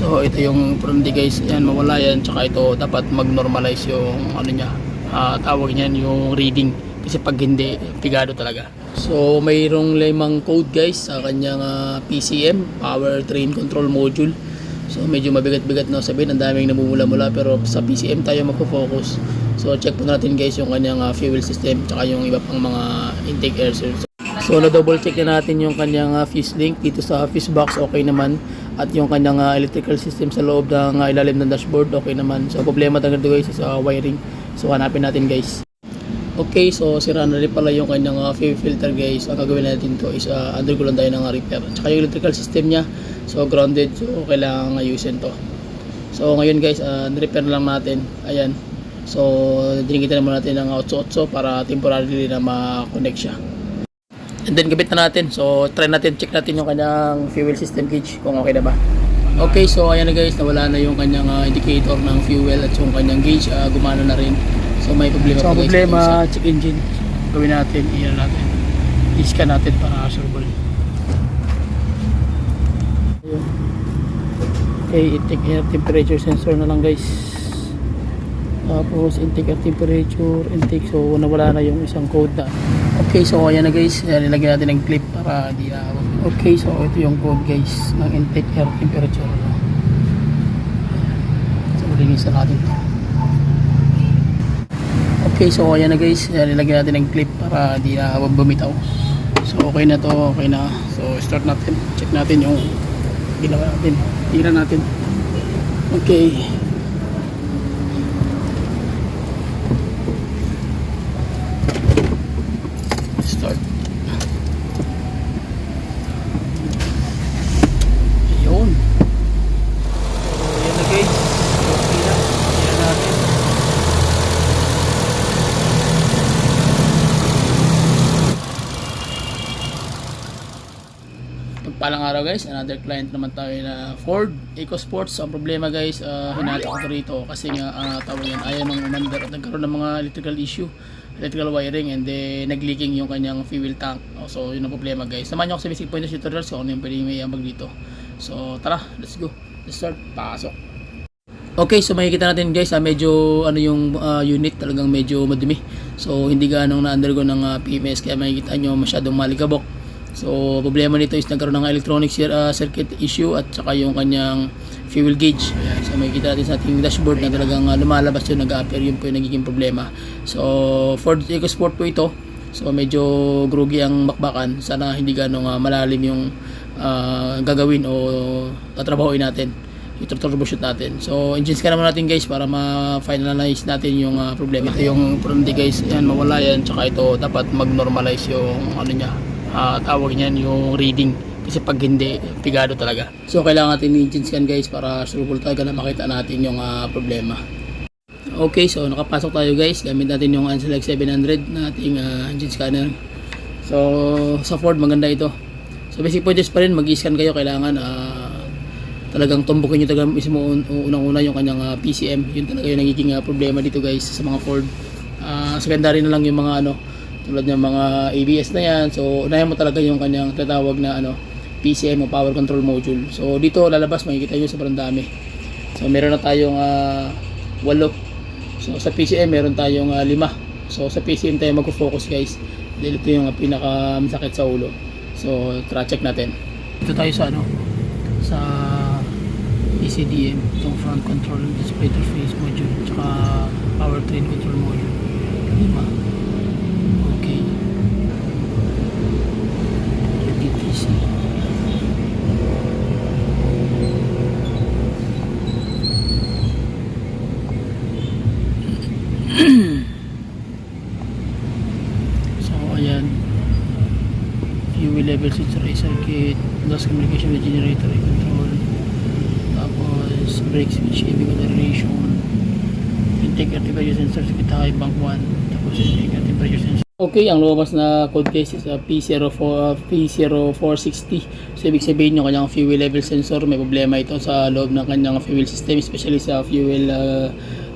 So ito yung importante guys, yan mawala yan, tsaka ito dapat mag-normalize yung ano niya, tawag niyan yung reading, kasi pag hindi pigado talaga. So mayroong lemang code guys sa kanyang PCM, Power Train Control Module. So medyo mabigat-bigat na sabihin, ang daming namumula-mula, pero sa PCM tayo magpo-focus. So check po natin guys yung kanyang fuel system, tsaka yung iba pang mga intake air source. So na-double check na natin yung kanyang fuse link dito sa fuse box, okay naman. At yung kanyang electrical system sa loob ng ilalim ng dashboard, okay naman. So problema talaga guys sa wiring. So hanapin natin guys. Okay, so sira na rin pala yung kanyang fuel filter guys. Ang gagawin natin to is undergo lang tayo ng repair. Tsaka yung electrical system niya, so grounded, so kailangan ayusin to. So ngayon guys, repair lang natin. Ayan. So dinigitan naman natin ng 8-8 para temporarily na ma-connect siya. And then gabit na natin. So try natin, check natin yung kanyang fuel system gauge kung okay na ba. Okay, so ayan na guys, nawala na yung kanyang indicator ng fuel at yung kanyang gauge gumana na rin. So may problema So pa guys. problema, check engine. Gawin natin, iyan natin. I-scan natin para sureball. Ayun. Okay, intake air temperature sensor na lang guys. Tapos intake air temperature, intake. So nawala na yung isang code na. Okay, so ayan na guys, nilagyan natin ng clip para di na. Okay, so ito yung code guys ng intake air temperature. So linisan natin to. Okay, so ayan na guys, nilagyan natin ng clip para di na bumitaw. So okay na to, okay na. So start natin, check natin yung ginawa natin, tira natin. Okay. Start. Ayun. So ayan na guys, okay na, tira natin. Pagpalang araw guys, another client naman tayo na Ford EcoSports. Ang problema guys, hinati ko rito kasi nga tawag yan, ayaw nang umandar at nagkaroon ng mga electrical issue, electrical wiring, and then nag-leaking yung kanyang fuel tank. So yun ang problema guys. Samahan nyo ako sa basic pointers tutorial so ano yung pwede may ambag dito. So tara, let's go, let's start, pasok. Okay, so makikita natin guys, medyo ano yung unit talagang medyo madumi. So hindi ganong na-undergo ng PMS, kaya makikita nyo masyadong malikabok. So problema nito is nagkaroon ng electronic circuit issue at saka yung kanyang fuel gauge. So makikita natin sa ating dashboard na talagang lumalabas yun, nag-appear, yun po yung nagiging problema. So Ford EcoSport po ito. So medyo groggy ang bakbakan. Sana hindi ganong malalim yung gagawin o tatrabahoin natin, i-troubleshoot natin. So engine scan naman natin guys para ma-finalize natin yung problema. Ito yung problema guys, yan mawala yan, tsaka ito dapat mag-normalize yung ano niya, tawag niyan yung reading, kasi pag hindi pigado talaga. So kailangan natin engine scan guys para sure talaga na makita natin yung problema. Okay, so nakapasok tayo guys, gamit natin yung Anselect 700 na ating engine scanner. So sa Ford maganda ito. So basic pointers pa rin, mag-scan kayo, kailangan talagang tumbukin nyo talaga mismo unang-una yung kanyang PCM. Yun talaga yung nagiging problema dito guys sa mga Ford. Secondary na lang yung mga ano, tulad ng mga ABS na yan. So unahin mo talaga yung kanyang tatawag na ano, PCM o Power Control Module. So dito lalabas, makikita nyo sobrang dami. So meron na tayong 8. So sa PCM meron tayong 5. So sa PCM tayo magfo-focus guys, dahil ito yung pinaka masakit sa ulo. So try check natin. Ito tayo sa ano, sa ECDM, itong front control display interface module, tsaka power train control module. 5. Okay. DTC. So ayan, fuel level switch array circuit, loss communication with generator control, tapos brake switch, AV generation, intake air temperature sensor circuit high, bank 1, tapos intake air temperature sensor. Okay, ang lumabas na code case is P0460. So ibig sabihin yung kanyang fuel level sensor, may problema ito sa loob ng kanyang fuel system, especially sa fuel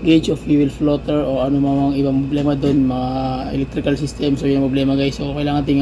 gauge o fuel floater o ano mang ibang problema doon, mga electrical system. So yun ang problema guys. So kailangan nating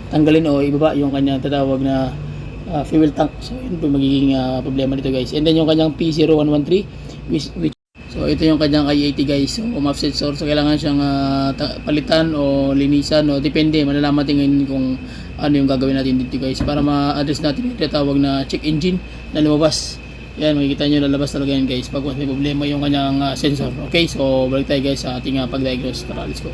tanggalin o ibaba yung kanyang tatawag na fuel tank. So yun po magiging problema dito guys. And then yung kanyang P0113 which so ito yung kanyang i80 guys. So map sensor, so kailangan siyang palitan o linisan o depende, malalaman natin ngayon kung ano yung gagawin natin dito guys para ma-address natin yung tinatawag na check engine na lumabas. Yan, makikita nyo lalabas talaga yan guys pag may problema yung kanyang sensor. Okay, so balik tayo guys sa ating pag-diagnose. Tara, let's go.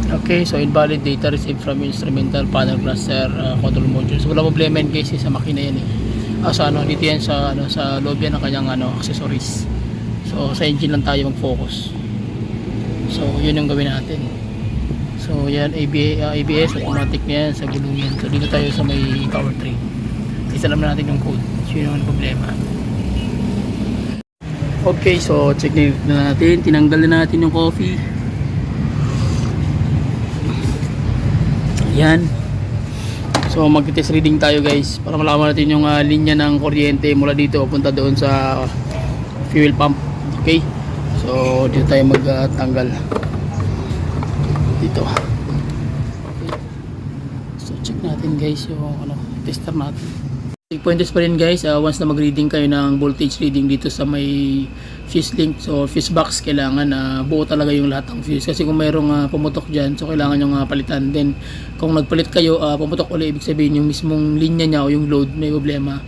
Okay, so invalid data received from instrumental panel cluster control module. So wala problema yan guys sa makina yan sa dito yan sa sa loob yan ng kanyang accessories. So sa engine lang tayo mag-focus. So yun yung gawin natin. So yan, ABS automatic na yan sa gulong yan. So dito tayo sa may powertrain. Isa naman natin yung code. So yun yung problema. Okay, so check na natin. Tinanggal na natin yung coffee. Yan. So mag-test reading tayo guys para malaman natin yung linya ng kuryente mula dito punta doon sa fuel pump. Okay. So dito tayo magtanggal. Dito. Okay. So check natin guys yung tester natin. Pointers pa rin guys, once na mag-reading kayo ng voltage reading dito sa may fuse link, so fuse box, kailangan buo talaga yung lahat ng fuse kasi kung mayroong pumutok dyan, so kailangan yung palitan. Then kung nagpalit kayo, pumutok ulit, ibig sabihin yung mismong linya nya o yung load may problema.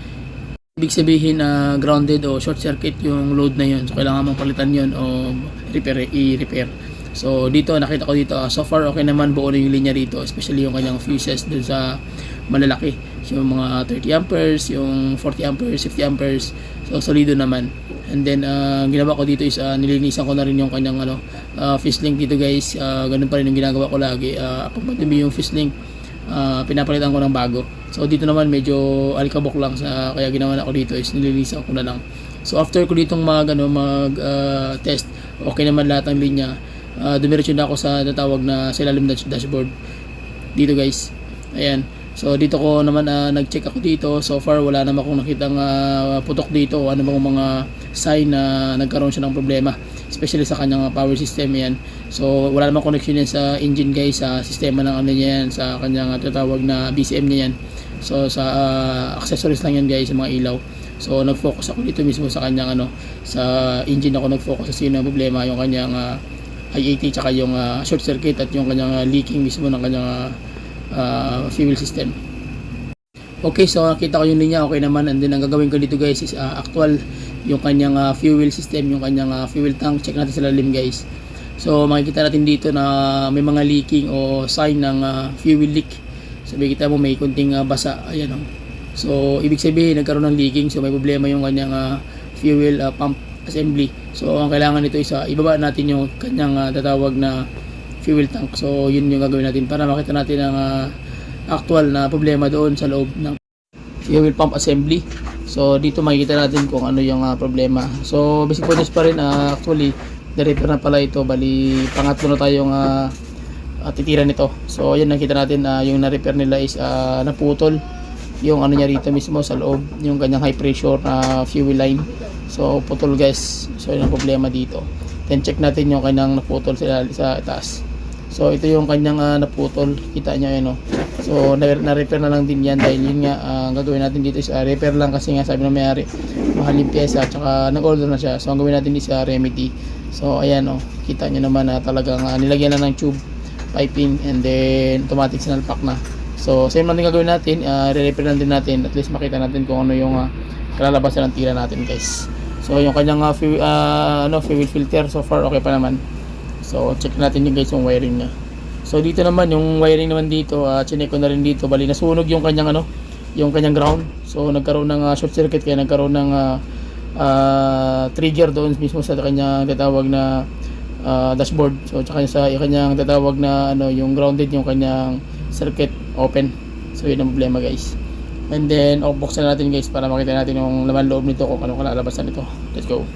Ibig sabihin grounded o short circuit yung load na yun, so kailangan mong palitan yun o i-repair. So dito nakita ko dito so far okay naman, buo na yung linya rito, especially yung kanyang fuses dun sa malalaki, yung mga 30 amperes, yung 40 amperes, 50 amperes, so solido naman. And then ginawa ko dito is nilinisan ko na rin yung kanyang fuse link dito guys. Ganun pa rin yung ginagawa ko lagi. Pag madumi yung fuse link, pinapalitan ko ng bago. So dito naman medyo alikabok lang, kaya ginawa na ko dito is nilinisan ko na lang. So after ko ditong mag test, okay naman lahat ng linya. Dumiretso na ako sa natawag na sa ilalim dashboard dito guys. Ayan. So dito ko naman nag-check ako dito. So far wala naman akong nakitang putok dito o ano bang mga sign na nagkaroon siya ng problema, especially sa kanyang power system yan. So wala naman connection yan sa engine guys, sa sistema ng niya yan, sa kanyang tatawag na BCM niya yan. So sa accessories lang yan guys, sa mga ilaw. So nag-focus ako dito mismo sa kanyang sa engine ako nag-focus sa sino ang problema, yung kanyang i80 tsaka yung short circuit at yung kanyang leaking mismo ng kanyang fuel system. Okay, so nakita ko yung linya, okay naman. And then ang gagawin ko dito guys is actual yung kanyang fuel system, yung kanyang fuel tank. Check natin sa lalim guys. So makikita natin dito na may mga leaking o sign ng fuel leak. So makikita mo may kunting basa. Ayan So ibig sabihin nagkaroon ng leaking, so may problema yung kanyang fuel pump assembly. So ang kailangan nito is ibaba natin yung kanyang tatawag na fuel tank. So yun yung gagawin natin para makita natin ang actual na problema doon sa loob ng fuel pump assembly. So dito makikita natin kung ano yung problema. So basic pointers pa rin, actually na-repair na pala ito, bali pangatlo na tayong titira nito. So yun nakita natin yung na-repair nila is naputol yung niya rito mismo sa loob, yung kanyang high pressure na fuel line. So putol guys, so yun ang problema dito. Then check natin yung kanyang naputol sa taas. So ito yung kanyang naputol, kita nyo yun So na-repair na lang din yan dahil yun nga ang gagawin natin dito is repair lang kasi nga sabi ng may-ari mahal yung pyesa, tsaka nag-order na siya. So ang gawin natin is remedy. So ayan kita nyo naman talagang nilagyan na ng tube piping and then automatic sinalpak na. So same lang din gagawin natin, re-repair lang din natin, at least makita natin kung ano yung kalalabasan ng tira natin guys. So yung kanyang fuel filter so far okay pa naman. So check natin yung guys yung wiring niya. So dito naman yung wiring naman dito, chinek ko na rin dito, bali nasunog yung kanyang yung kanyang ground. So nagkaroon ng short circuit, kaya nagkaroon ng trigger doon mismo sa kanyang tatawag na dashboard. So tsaka sa kanyang tatawag na yung grounded yung kanyang circuit open. So yun ang problema guys. And then off-box na natin guys para makita natin yung laman loob nito, kung anong kalalabasan nito. Let's go.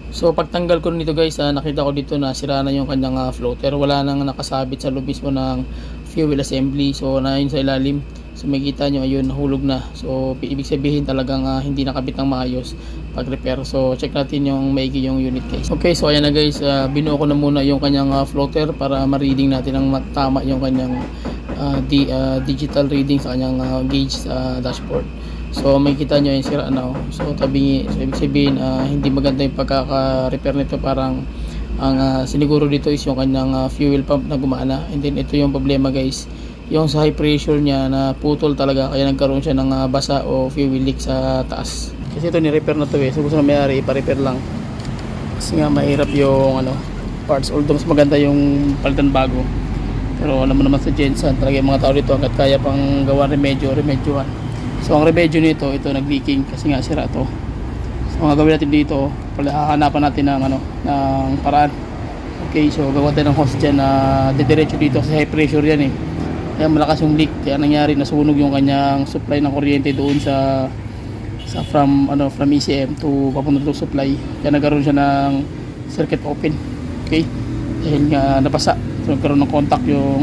So pagtanggal ko nito guys, nakita ko dito na sira na yung kanyang floater. Wala nang nakasabit sa loob mismo ng fuel assembly. So na yun sa ilalim. So makikita nyo, ayun, nahulog na. So ibig sabihin talagang hindi nakabit ng maayos pag repair. So check natin yung maigi yung unit guys. Okay, so ayan na guys, binuo ko na muna yung kanyang floater para ma-reading natin ng tama yung kanyang digital reading sa kanyang gauge sa dashboard. So makikita nyo yung sira na. So tabingi. So ibig sabihin hindi maganda yung pagkaka-repair nito. Parang ang siniguro dito is yung kanyang fuel pump na gumana. And then ito yung problema guys, yung sa high pressure niya na putol talaga, kaya nagkaroon siya ng basa o fuel leak sa taas. Kasi ito ni-repair na to so gusto na may-ari ipa-repair lang kasi nga mahirap yung parts, although mas maganda yung palitan bago. Pero alam mo naman sa Jensen talaga yung mga tao dito hanggat kaya pang gawa remedyohan. So ang remedyo nito, ito nag-leaking kasi nga sira to. So ang gagawin natin dito, hahanapan natin ng paraan. Okay, so gagawa tayo ng hose dyan na didiretso dito kasi high pressure yan kaya malakas yung leak, kaya nangyari nasunog yung kanyang supply ng kuryente doon sa from ECM to papunta to supply, kaya nagkaroon siya ng circuit open. Okay, dahil nga napasa, so nagkaroon ng contact yung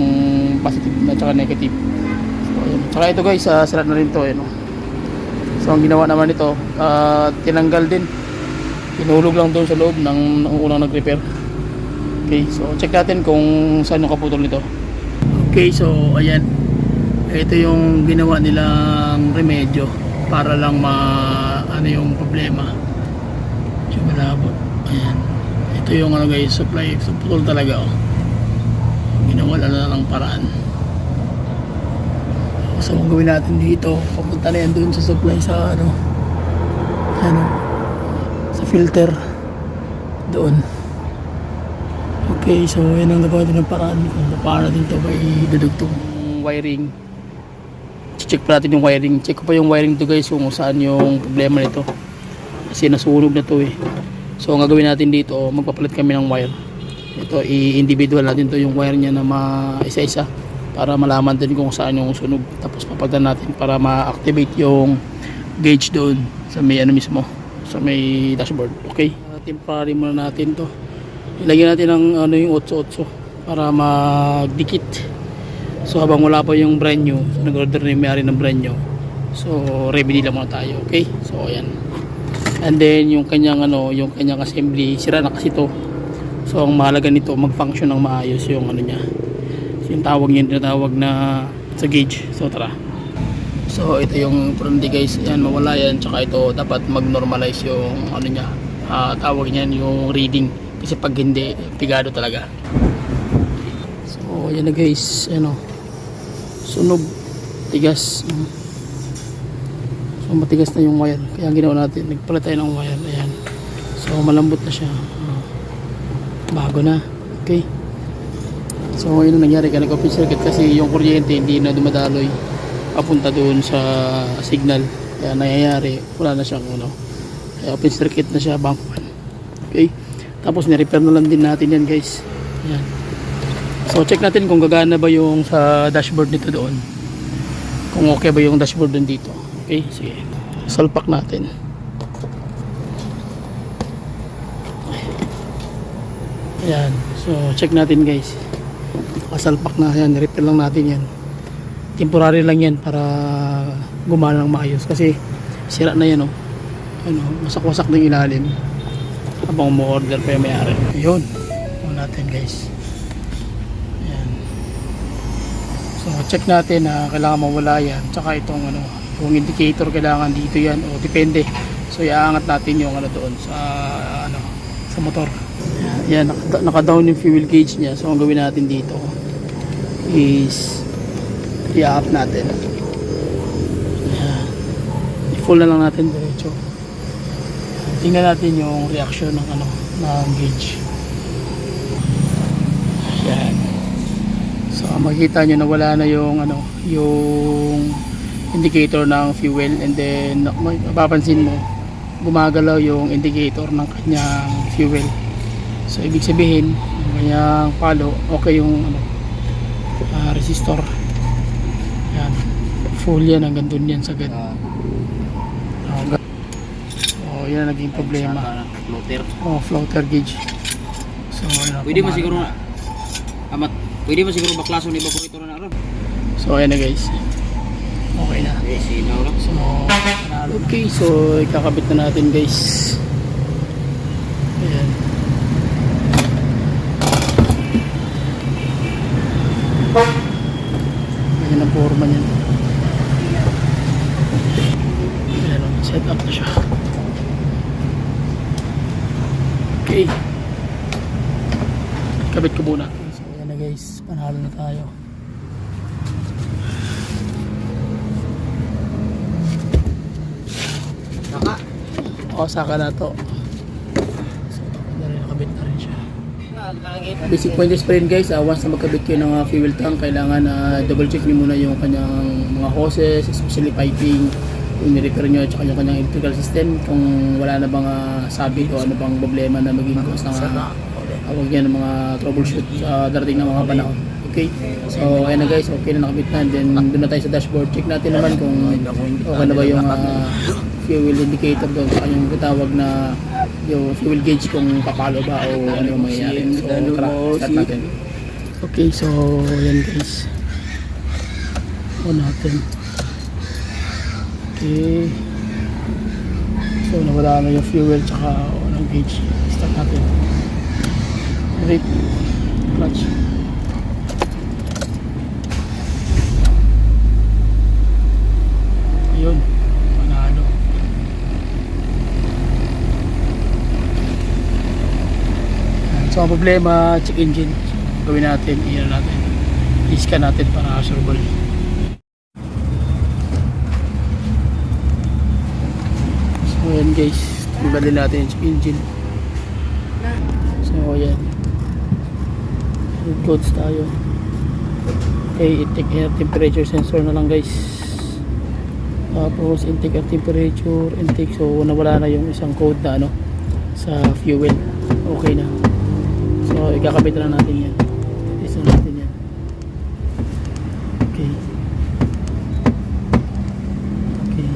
positive at saka negative. So ayun, saka ito guys, sira na rin to so ang ginawa naman ito, tinanggal din, hinulog lang doon sa loob ng unang nag-repair. Okay, so check natin kung saan yung kaputol nito. Okay, so ayan, ito yung ginawa nilang remedyo para lang yung problema. Medyo malabo. Ayan, ito yung guys, supply. So putol talaga ginawa na lang paraan. So ang gawin natin dito, papunta na yan doon sa supply sa sa filter doon. Okay, so yan ang nagawa din ng paraan kung paano din ito ba idudugtong wiring. Check pa natin yung wiring. Check ko pa yung wiring to guys kung saan yung problema nito kasi nasunog na to So ang gagawin natin dito, magpapalit kami ng wire. Ito i-individual natin to yung wire niya na isa-isa para malaman din kung saan yung sunog. Tapos papagdan natin para ma-activate yung gauge doon sa may mismo, sa may dashboard. Okay, temporary muna natin to. Ilagyan natin ng yung 8-8 para magdikit. So habang wala pa yung brand new, so nag-order na yung may-ari ng brand new. So remedy lang muna tayo. Okay? So ayan. And then yung kanyang yung kanyang assembly, sira na kasi to. So ang mahalaga nito, mag-function ng maayos yung niya. So, yung tawag niya, tinatawag na sa gauge. So tara. So ito yung prandi guys. Ayan, mawala yan. Tsaka ito dapat mag-normalize yung niya. Tawag niyan yung reading. Kasi pag hindi, pigado talaga. So yan na guys, sunog, tigas. So matigas na yung wire, kaya ginawa natin, nagpalit tayo ng wire. Ayan, so malambot na siya, bago na. Okay, so yun ang nangyari, kaya nag-open circuit kasi yung kuryente hindi na dumadaloy papunta doon sa signal, kaya nangyayari wala na siyang kaya open circuit na siya, bank 1. Okay, tapos ni-repair na lang din natin yan guys. Ayan. So check natin kung gagana ba yung sa dashboard nito doon. Kung okay ba yung dashboard doon dito. Okay, sige. Salpak natin. Ayan. So check natin guys. Nakasalpak na yan. Repair lang natin yan. Temporary lang yan para gumana ng maayos. Kasi sira na yan wasak-wasak ng ilalim. Habang mo-order pa yung may-ari. Ayun. Natin guys. Ayan. So check natin na kailangan mawala yan. Tsaka itong yung indicator kailangan dito yan o depende. So iaangat natin yung doon sa motor. Ayan, naka-down yung fuel gauge niya. So ang gawin natin dito is i-up natin. Ayan. I-full na lang natin diretso. Tingnan natin yung reaction ng ng gauge. Yan. So makikita nyo na wala na yung yung indicator ng fuel, and then mapapansin mo gumagalaw yung indicator ng kanyang fuel. So ibig sabihin yung kanyang palo okay yung resistor. Yan. Full yan hanggang dun yan sagad. Yan ang naging problema. Floater. Floater gauge. So Pwede mo siguro pwede mo siguro baklaso ni evaporator na ron. So ayan na guys. Okay na. Sinaw lang. So, okay, so ikakabit na natin guys. Ayan. Ayan ang forma niyan. Ayan, set up na siya. Okay. Kabit ko muna. So, ayan na guys, panalo na tayo. Saka. Saka na to. So, nakabit na rin siya. Basic pointers pa rin guys, once na magkabit kayo ng fuel tank, kailangan double check nyo muna yung kanyang mga hoses, especially piping, yung ni-repair nyo at saka yung kanyang electrical system, kung wala na bang sabi o ano bang problema na maging cause ng awag yan ng mga troubleshoot sa darating na mga panahon. Okay, so ayan na guys, okay na nakabit na. Then doon na tayo sa dashboard, check natin naman kung okay na ba yung fuel indicator doon sa kanyang tawag na yung fuel gauge, kung papalo ba o ano yung mangyayari. So tara, start natin. Okay, so yan guys, on natin. Okay, so nawala na yung fuel tsaka ano gauge. Start natin. Brake, clutch. Ayun, panalo. So ang problema, check engine. Gawin natin, i-ano natin, i-scan natin para sureball. So ayan guys, tanggalin natin yung check engine. So ayan, good codes tayo. Okay, intake air temperature sensor na lang guys. Tapos intake air temperature, intake, so nawala na yung isang code na ano sa fuel. Okay na. So ikakabit na natin yan. Test na natin yan. Okay. Okay.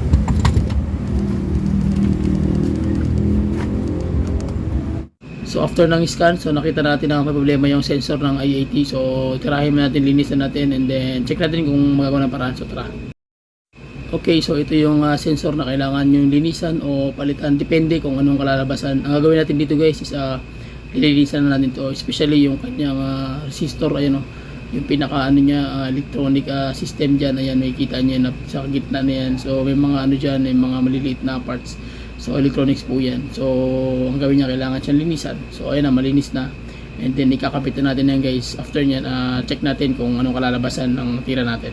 So after ng scan, so nakita natin na may problema yung sensor ng IAT. So tirahin natin, linisan natin, and then check natin kung magagawa ng paraan. So tara. Okay, so ito yung sensor na kailangan yung linisan o palitan, depende kung anong kalalabasan. Ang gagawin natin dito guys is lilinisan na natin to, especially yung kanyang resistor. Ayan o, yung pinaka ano niya, electronic system dyan. Ayan, makikita nyo na sa gitna na yan. So may mga ano dyan, may mga maliliit na parts. So electronics po yan. So ang gawin niya, kailangan siyang linisan. So ayan na, malinis na. And then ikakabit na natin yan guys. After nyan, check natin kung anong kalalabasan ng tira natin.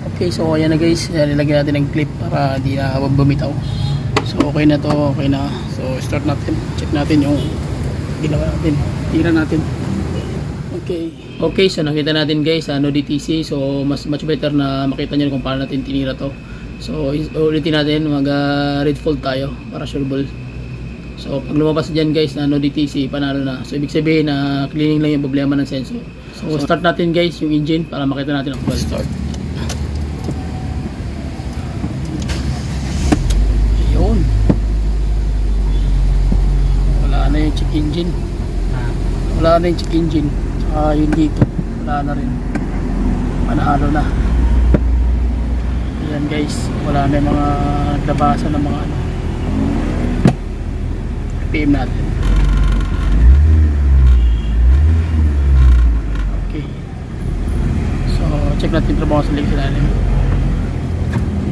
Okay, so ayan na guys, nilagyan natin ng clip para di na bumitaw. So okay na to, okay na. So start natin, check natin yung ginawa natin, tira natin. Okay. Okay, so nakita natin guys, no DTC. So much better na makita nyo kung paano natin tinira to. So ulitin natin, mag red fold tayo para sureball. So pag lumabas dyan guys na no DTC, panalo na. So ibig sabihin na cleaning lang yung problema ng sensor. So start natin guys yung engine para makita natin ang start. Ayun, wala na yung check engine. Wala na yung check engine. Tsaka yun dito, wala na rin. Panalo na. Ayan guys, wala na yung mga labasan ng mga ano. PM natin. Okay, so check natin trabaho sa ilalim.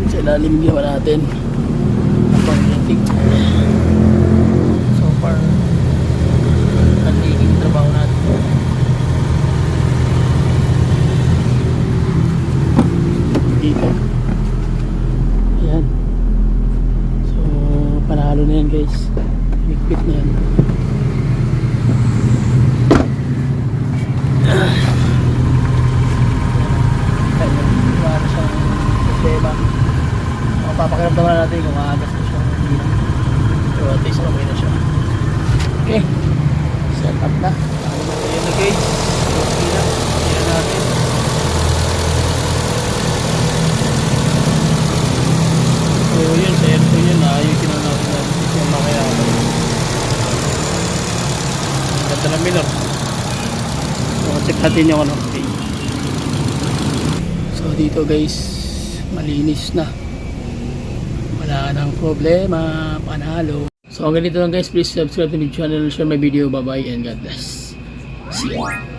Sa ilalim yung ginawa natin. So far, nagiging trabaho natin. Dito. Ayan. So panalo na yan guys. Higpit na yan. Wala na siyang problema. Papakiramdaman natin kung aagas na siya. So at least okay na siya. Okay, set up na. Ayan na guys, okay na. Ayan natin. So yun, sa airco yun, ayusin na natin yung makayaman. Ganda na Miller. So check natin yung ano. Okay. So dito guys, malinis na. Wala nang problema, panalo. So, ganito lang guys, please subscribe to my channel, share my video, bye bye, and God bless. See you.